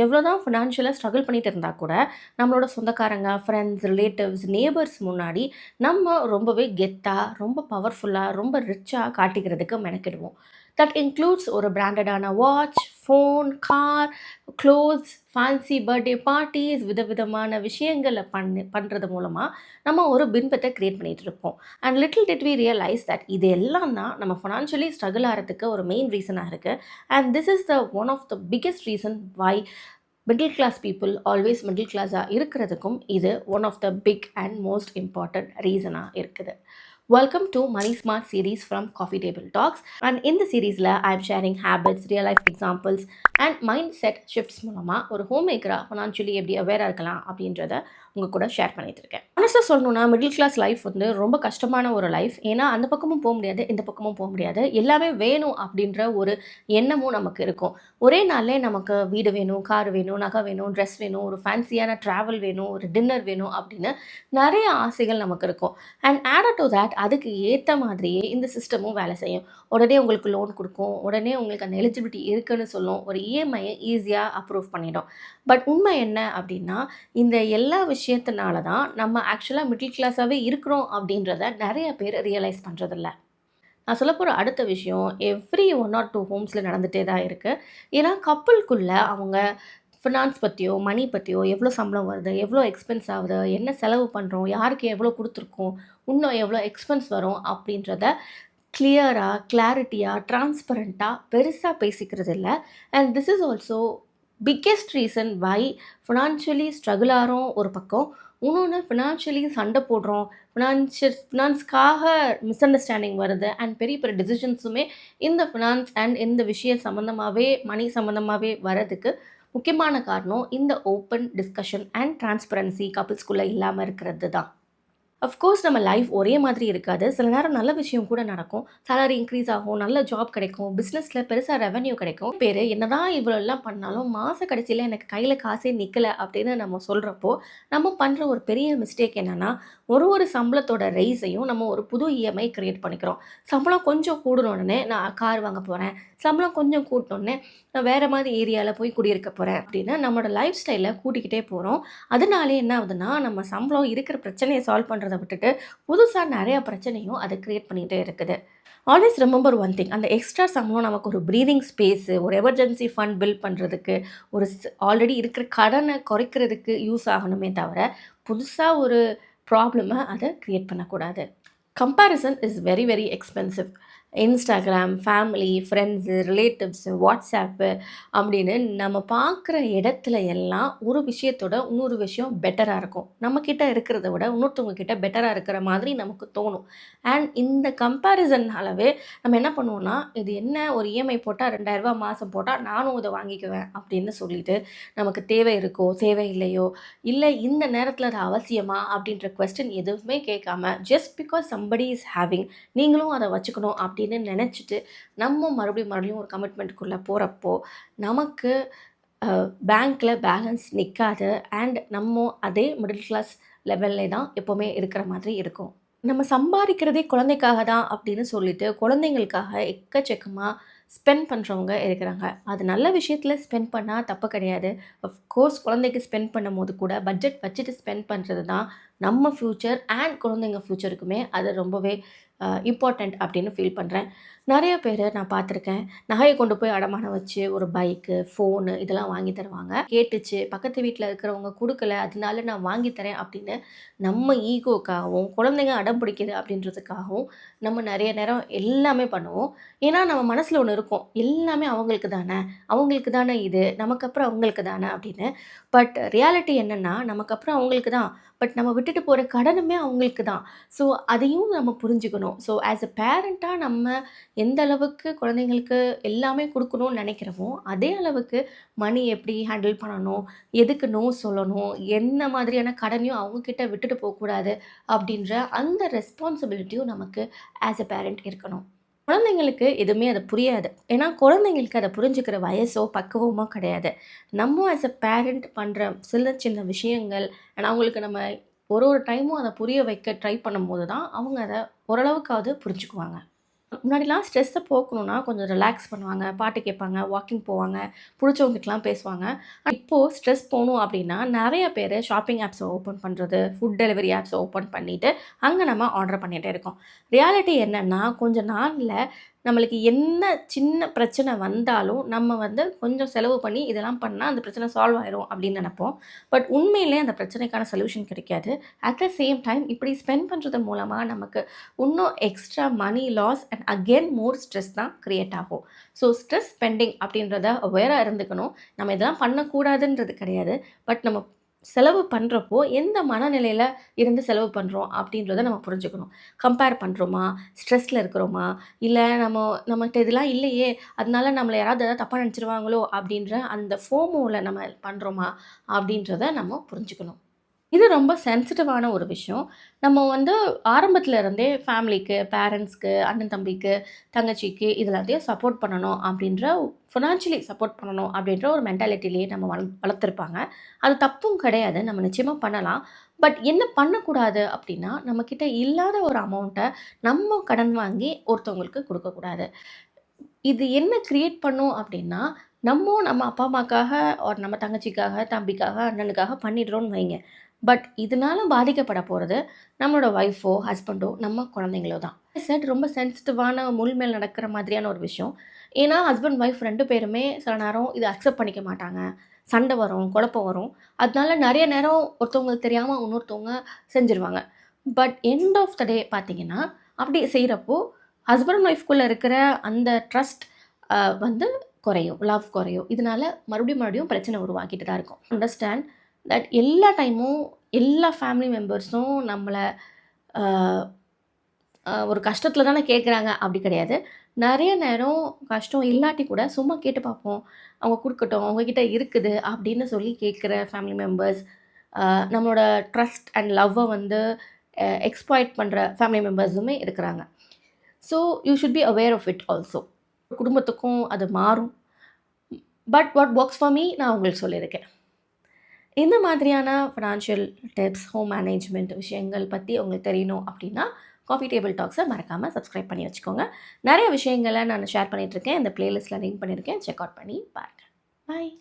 எவ்வளோதான் ஃபினான்ஷியலாக ஸ்ட்ரகிள் பண்ணிட்டு இருந்தா கூட, நம்மளோட சொந்தக்காரங்க, ஃப்ரெண்ட்ஸ், ரிலேட்டிவ்ஸ், நேபர்ஸ் முன்னாடி நம்ம ரொம்பவே கெத்தா, ரொம்ப பவர்ஃபுல்லா, ரொம்ப ரிச்சா காட்டிக்கிறதுக்கு மெனக்கிடுவோம். தட் இன்க்ளூட்ஸ் ஒரு பிராண்டடான watch, phone, car, clothes, fancy birthday parties, விதவிதமான விஷயங்கள பண்றது மூலமா நம்ம ஒரு பின்பத்த கிரியேட் பண்ணிட்டு இருப்போம். And little did we realize that இது எல்லாம் தான் நம்ம ஃபினான்ஷியலி ஸ்ட்ரகிள் ஆறதுக்கு ஒரு மெயின் ரீசனா இருக்கு. And this is the one of the biggest reason why middle class people always middle கிளாஸாக இருக்கிறதுக்கும் இது one of the big and most important ரீசனாக இருக்குது. Welcome to Money Smart series from Coffee Table Talks. And in the series, I am sharing habits, real life examples, and mindset shifts மூலமாக ஒரு home மேக்கராக financially எப்படி அவேராக இருக்கலாம் அப்படின்றத உங்கள் கூட share பண்ணிட்டு இருக்கேன். ஆனஸ்ட்டாக சொல்லணும்னா மிடில் கிளாஸ் லைஃப் வந்து ரொம்ப கஷ்டமான ஒரு லைஃப். ஏன்னா அந்த பக்கமும் போக முடியாது, இந்த பக்கமும் போக முடியாது. எல்லாமே வேணும் அப்படின்ற ஒரு எண்ணமும் நமக்கு இருக்கும். ஒரே நாள்லே நமக்கு வீடு வேணும், கார் வேணும், நகை வேணும், ட்ரெஸ் வேணும், ஒரு ஃபேன்சியான ட்ராவல் வேணும், ஒரு டின்னர் வேணும் அப்படின்னு நிறைய ஆசைகள் நமக்கு இருக்கும். அண்ட் ஆட் டு தட் அதுக்கு ஏற்ற மாதிரியே இந்த சிஸ்டமும் வேலை செய்யும். உடனே உங்களுக்கு லோன் கொடுக்கும், உடனே உங்களுக்கு அந்த எலிஜிபிலிட்டி இருக்குன்னு சொல்லும், ஒரு இஎம்ஐயை ஈஸியாக அப்ரூவ் பண்ணிடும். பட் உண்மை என்ன அப்படின்னா, இந்த எல்லா விஷயத்தினால தான் நம்ம ஆக்சுவலாக மிடில் கிளாஸாகவே இருக்கிறோம் அப்படின்றத நிறைய பேர் ரியலைஸ் பண்ணுறதில்ல. நான் சொல்ல போகிற அடுத்த விஷயம் எவ்ரி 1 or 2 ஹோம்ஸில் நடந்துகிட்டே தான் இருக்குது. ஏன்னா கப்புள்குள்ளே அவங்க ஃபினான்ஸ் பற்றியோ, மணி பற்றியோ, எவ்வளோ சம்பளம் வருது, எவ்வளோ எக்ஸ்பென்ஸ் ஆகுது, என்ன செலவு பண்ணுறோம், யாருக்கு எவ்வளோ கொடுத்துருக்கோம், இன்னும் எவ்வளோ எக்ஸ்பென்ஸ் வரும் அப்படின்றத கிளியராக, கிளாரிட்டியாக, டிரான்ஸ்பரண்ட்டாக பெருசாக பேசிக்கிறது இல்லை. And this is also biggest reason why financially struggle ஆகிறோம் ஒரு பக்கம், இன்னொன்று ஃபினான்ஷியலி சண்டை போடுறோம், ஃபினான்ஸ்க்காக மிஸ் அண்டர்ஸ்டாண்டிங் வருது. அண்ட் பெரிய பெரிய டிசிஷன்ஸுமே இந்த ஃபினான்ஸ் அண்ட் இந்த விஷயம் சம்மந்தமாகவே, மணி சம்மந்தமாகவே வரதுக்கு முக்கியமான காரணம் இந்த ஓப்பன் டிஸ்கஷன் அண்ட் டிரான்ஸ்பரன்சி கப்புள்ஸ்குள்ளே இல்லாமல் இருக்கிறது தான். அஃப்கோர்ஸ் நம்ம லைஃப் ஒரே மாதிரி இருக்காது. சில நேரம் நல்ல விஷயம் கூட நடக்கும். சேலரி இன்க்ரீஸ் ஆகும், நல்ல ஜாப் கிடைக்கும், பிஸ்னஸில் பெருசாக ரெவென்யூ கிடைக்கும். பேர் என்னதான் இவ்வளோ எல்லாம் பண்ணாலும் மாத கடைசியில் எனக்கு கையில் காசே நிற்கலை அப்படின்னு நம்ம சொல்கிறப்போ நம்ம பண்ணுற ஒரு பெரிய மிஸ்டேக் என்னென்னா, ஒரு சம்பளத்தோட ரைஸையும் நம்ம ஒரு புது இஎம்ஐ க்ரியேட் பண்ணிக்கிறோம். சம்பளம் கொஞ்சம் கூடணுன்னே நான் கார் வாங்க போகிறேன், சம்பளம் கொஞ்சம் கூட்டினோடனே நான் வேறு மாதிரி ஏரியாவில் போய் குடியிருக்க போகிறேன் அப்படின்னு நம்மளோட லைஃப் ஸ்டைலை கூட்டிக்கிட்டே போகிறோம். அதனாலே என்ன ஆகுதுன்னா, நம்ம சம்பளம் இருக்கிற பிரச்சனையை சால்வ் பண்ணுறதை விட்டுட்டு புதுசாக நிறையா பிரச்சனையும் அதை க்ரியேட் பண்ணிகிட்டே இருக்குது. ஆல்வேஸ் ரிமெம்பர் ஒன் திங், அந்த எக்ஸ்ட்ரா சம்பளம் நமக்கு ஒரு ப்ரீதிங் ஸ்பேஸு, ஒரு எமர்ஜென்சி ஃபண்ட் பில்ட் பண்ணுறதுக்கு, ஒரு ஆல்ரெடி இருக்கிற கடனை குறைக்கிறதுக்கு யூஸ் ஆகணுமே தவிர புதுசாக ஒரு ப்ராப்ளமை அதை க்ரியேட் பண்ணக்கூடாது. Comparison is very very expensive. Instagram, family, friends, relatives, WhatsApp அப்படின்னு நம்ம பார்க்குற இடத்துல எல்லாம் ஒரு விஷயத்தோட இன்னொரு விஷயம் பெட்டராக இருக்கும். நம்மக்கிட்ட இருக்கிறத விட இன்னொருத்தவங்க கிட்ட பெட்டராக இருக்கிற மாதிரி நமக்கு தோணும். அண்ட் இந்த கம்பேரிசன்னாலவே நம்ம என்ன பண்ணுவோம்னா, இது என்ன ஒரு இஎம்ஐ போட்டால் ரூ. 2000 மாதம் போட்டால் நானும் இதை வாங்கிக்குவேன் அப்படின்னு சொல்லிட்டு நமக்கு தேவை இருக்கோ தேவை இல்லையோ, இல்லை இந்த நேரத்தில் அது அவசியமா அப்படின்ற கொஸ்டின் எதுவுமே கேட்காம just because somebody is having நீங்களும் அதை வச்சுக்கணும் அப்படின்னு நினச்சிட்டு நம்ம மறுபடியும் ஒரு கமிட்மெண்ட்டுக்குள்ளே போகிறப்போ நமக்கு பேங்க்கில் பேலன்ஸ் நிற்காது. அண்ட் நம்ம அதே மிடில் கிளாஸ் லெவலில் தான் எப்போவுமே இருக்கிற மாதிரி இருக்கும். நம்ம சம்பாதிக்கிறதே குழந்தைக்காக தான் அப்படின்னு சொல்லிட்டு குழந்தைங்களுக்காக எக்கச்சக்கமாக ஸ்பெண்ட் பண்ணுறவங்க இருக்கிறாங்க. அது நல்ல விஷயத்தில் ஸ்பெண்ட் பண்ணால் தப்பு கிடையாது. அஃப்கோர்ஸ் குழந்தைக்கு ஸ்பெண்ட் பண்ணும் போது கூட பட்ஜெட் வச்சுட்டு ஸ்பெண்ட் பண்ணுறது தான் நம்ம ஃப்யூச்சர் அண்ட் குழந்தைங்க ஃப்யூச்சருக்குமே அது ரொம்பவே இம்பார்ட்டண்ட் அப்படின்னு ஃபீல் பண்ணுறேன். நிறைய பேர் நான் பார்த்துருக்கேன், நகையை கொண்டு போய் அடமானம் வச்சு ஒரு பைக்கு, ஃபோனு இதெல்லாம் வாங்கி தருவாங்க. கேட்டுச்சு பக்கத்து வீட்டில் இருக்கிறவங்க கொடுக்கல, அதனால நான் வாங்கி தரேன் அப்படின்னு நம்ம ஈகோக்காகவும் குழந்தைங்க அடம் பிடிக்குது அப்படின்றதுக்காகவும் நம்ம நிறைய நேரம் எல்லாமே பண்ணுவோம். ஏன்னா நம்ம மனசில் ஒன்று இருக்கும், எல்லாமே அவங்களுக்கு தானே இது, நமக்கு அப்புறம் அவங்களுக்கு தானே அப்படின்னு. பட் ரியாலிட்டி என்னென்னா, நமக்கு அப்புறம் அவங்களுக்கு தான், பட் நம்ம விட்டுட்டு போகிற கடனுமே அவங்களுக்கு தான். ஸோ அதையும் நம்ம புரிஞ்சுக்கணும். ஸோ ஆஸ் அ பேரண்ட்டாக நம்ம எந்த அளவுக்கு குழந்தைங்களுக்கு எல்லாமே கொடுக்கணும்னு நினைக்கிறோமோ, அதே அளவுக்கு மணி எப்படி ஹேண்டில் பண்ணணும், எதுக்கு நோ சொல்லணும், என்ன மாதிரியான கடனையும் அவங்கக்கிட்ட விட்டுட்டு போகக்கூடாது அப்படின்ற அந்த ரெஸ்பான்சிபிலிட்டியும் நமக்கு ஆஸ் அ பேரண்ட் இருக்கணும். குழந்தைங்களுக்கு எதுவுமே அது புரியாது. ஏன்னா குழந்தைங்களுக்கு அதை புரிஞ்சுக்கிற வயசோ பக்குவமோ கிடையாது. நம்ம ஆஸ் அ பேரண்ட் பண்ணுற சின்ன விஷயங்கள் அண்ட் அவங்களுக்கு நம்ம ஒரு டைமும் அதை புரிய வைக்க ட்ரை பண்ணும்போது தான் அவங்க அதை ஓரளவுக்காவது புரிஞ்சுக்குவாங்க. முன்னாடிலாம் ஸ்ட்ரெஸ்ஸை போக்கணும்னா கொஞ்சம் ரிலாக்ஸ் பண்ணுவாங்க, பாட்டு கேட்பாங்க, வாக்கிங் போவாங்க, பிடிச்சவங்ககிட்டலாம் பேசுவாங்க. இப்போது ஸ்ட்ரெஸ் போகணும் அப்படின்னா நெறைய பேர் ஷாப்பிங் ஆப்ஸை ஓப்பன் பண்ணுறது, ஃபுட் டெலிவரி ஆப்ஸை ஓப்பன் பண்ணிவிட்டு அங்கே நம்ம ஆர்டர் பண்ணிகிட்டே இருக்கோம். ரியாலிட்டி என்னென்னா கொஞ்ச நாளில் நம்மளுக்கு என்ன சின்ன பிரச்சனை வந்தாலும் நம்ம வந்து கொஞ்சம் செலவு பண்ணி இதெல்லாம் பண்ணால் அந்த பிரச்சனை சால்வ் ஆயிரும் அப்படின்னு நினைப்போம். பட் உண்மையிலே அந்த பிரச்சனைக்கான சொல்யூஷன் கிடைக்காது. அட் த சேம் டைம் இப்படி ஸ்பெண்ட் பண்ணுறது மூலமாக நமக்கு இன்னும் extra money loss and again more stress தான் க்ரியேட் ஆகும். ஸோ ஸ்ட்ரெஸ் ஸ்பெண்டிங் அப்படின்றத அவேராக இருந்துக்கணும். நம்ம இதெல்லாம் பண்ணக்கூடாதுன்றது கிடையாது. பட் நம்ம செலவு பண்ணுறப்போ எந்த மனநிலையில் இருந்து செலவு பண்ணுறோம் அப்படின்றத நம்ம புரிஞ்சுக்கணும். கம்பேர் பண்ணுறோமா, ஸ்ட்ரெஸ்ஸில் இருக்கிறோமா, இல்லை நம்மகிட்ட இதெல்லாம் இல்லையே அதனால நம்மளை யாராவது எதாவது தப்பாக நினச்சிருவாங்களோ அப்படின்ற அந்த ஃபோமோவில் நம்ம பண்ணுறோமா அப்படின்றத நம்ம புரிஞ்சுக்கணும். இது ரொம்ப சென்சிட்டிவான ஒரு விஷயம். நம்ம வந்து ஆரம்பத்துல இருந்தே ஃபேமிலிக்கு, பேரண்ட்ஸ்க்கு, அண்ணன் தம்பிக்கு, தங்கச்சிக்கு இது எல்லாத்தையும் சப்போர்ட் பண்ணணும் அப்படின்ற ஃபினான்ஷியலி சப்போர்ட் பண்ணணும் அப்படின்ற ஒரு மென்டாலிட்டிலேயே நம்ம வளர்த்துருப்பாங்க. அது தப்பும் கிடையாது. நம்ம நிச்சயமா பண்ணலாம். பட் என்ன பண்ணக்கூடாது அப்படின்னா, நம்மகிட்ட இல்லாத ஒரு அமௌண்ட்ட நம்ம கடன் வாங்கி ஒருத்தவங்களுக்கு குடுக்கக்கூடாது. இது என்ன கிரியேட் பண்ணும் அப்படின்னா, நம்ம அப்பா, அம்மாக்காக ஆர் நம்ம தங்கச்சிக்காக, தம்பிக்காக, அண்ணனுக்காக பண்ணிடுறோம்னு வைங்க. பட் இதனால பாதிக்கப்பட போறது நம்மளோட ஒய்ஃபோ, ஹஸ்பண்டோ, நம்ம குழந்தைங்களோ தான். செட் ரொம்ப சென்சிட்டிவான முள் மேல் நடக்கிற மாதிரியான ஒரு விஷயம். ஏன்னா ஹஸ்பண்ட், ஒய்ஃப் 2 பேருமே சில நேரம் இத அக்செப்ட் பண்ணிக்க மாட்டாங்க. சண்டை வரும், குழப்பம் வரும். அதனால நெறைய நேரம் ஒருத்தவங்களுக்கு தெரியாம இன்னொருத்தவங்க செஞ்சுருவாங்க. பட் எண்ட் ஆஃப் த டே பார்த்தீங்கன்னா, அப்படி செய்றப்போ ஹஸ்பண்ட் அண்ட் ஒய்ஃப்குள்ள இருக்கிற அந்த ட்ரஸ்ட் வந்து குறையும். லவ் குறையும். இதனால மறுபடியும் பிரச்சனை உருவாக்கிட்டு தான் இருக்கும். அண்டர்ஸ்டாண்ட் தட் எல்லா டைமும் எல்லா ஃபேமிலி மெம்பர்ஸும் நம்மள அ ஒரு கஷ்டத்தில தானே கேட்குறாங்க அப்படி கிடையாது. நெறைய நேரம் கஷ்டம் இல்லாட்டி கூட சும்மா கேட்டு பார்ப்போம். அவங்க குடுக்கட்டும், அவங்க கிட்ட இருக்குது அப்படின்னு சொல்லி கேட்குற ஃபேமிலி மெம்பர்ஸ், நம்மளோட ட்ரஸ்ட் அண்ட் லவ்வ வந்து எக்ஸ்ப்ளாய்ட் பண்ற ஃபேமிலி மெம்பர்ஸுமே இருக்கிறாங்க. So you should be aware of it also. குடும்பத்துக்கும் அது மாறும். But what works for me நான் உங்களுக்கு சொல்லியிருக்கேன். இந்த மாதிரியான ஃபினான்ஷியல் டிப்ஸ், ஹோம் மேனேஜ்மெண்ட் விஷயங்கள் பற்றி உங்களுக்கு தெரியணும் அப்படின்னா, காஃபி டேபிள் டாக்ஸை மறக்காமல் சப்ஸ்கிரைப் பண்ணி வச்சுக்கோங்க. நிறைய விஷயங்களை நான் ஷேர் பண்ணிகிட்ருக்கேன். இந்த பிளேலிஸ்ட்டில் லிங்க் பண்ணியிருக்கேன். செக் அவுட் பண்ணி பாருங்கள். பாய்.